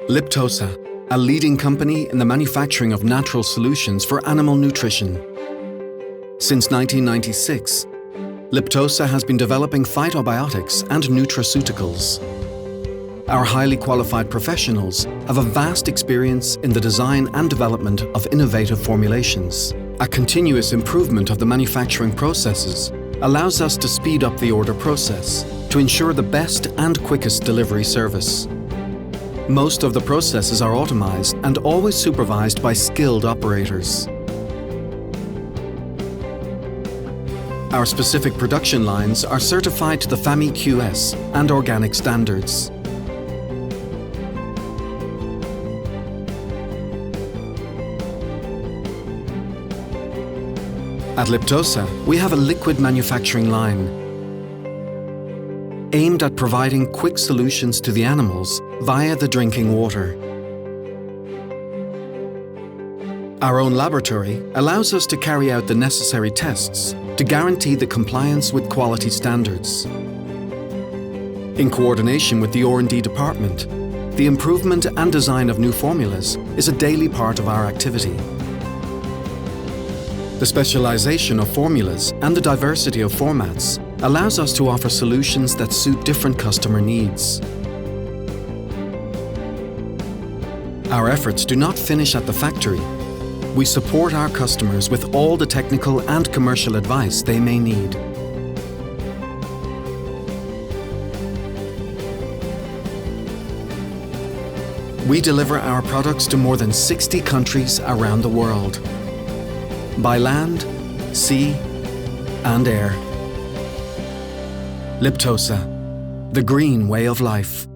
Liptosa, a leading company in the manufacturing of natural solutions for animal nutrition. Since 1996, Liptosa has been developing phytobiotics and nutraceuticals. Our highly qualified professionals have a vast experience in the design and development of innovative formulations. A continuous improvement of the manufacturing processes allows us to speed up the order process to ensure the best and quickest delivery service. Most of the processes are automized and always supervised by skilled operators. Our specific production lines are certified to the FAMI QS and organic standards. At Liptosa, we have a liquid manufacturing line aimed at providing quick solutions to the animals via the drinking water. Our own laboratory allows us to carry out the necessary tests to guarantee the compliance with quality standards. In coordination with the R&D department, the improvement and design of new formulas is a daily part of our activity. The specialization of formulas and the diversity of formats allows us to offer solutions that suit different customer needs. Our efforts do not finish at the factory. We support our customers with all the technical and commercial advice they may need. We deliver our products to more than 60 countries around the world, by land, sea, and air. Liptosa, the green way of life.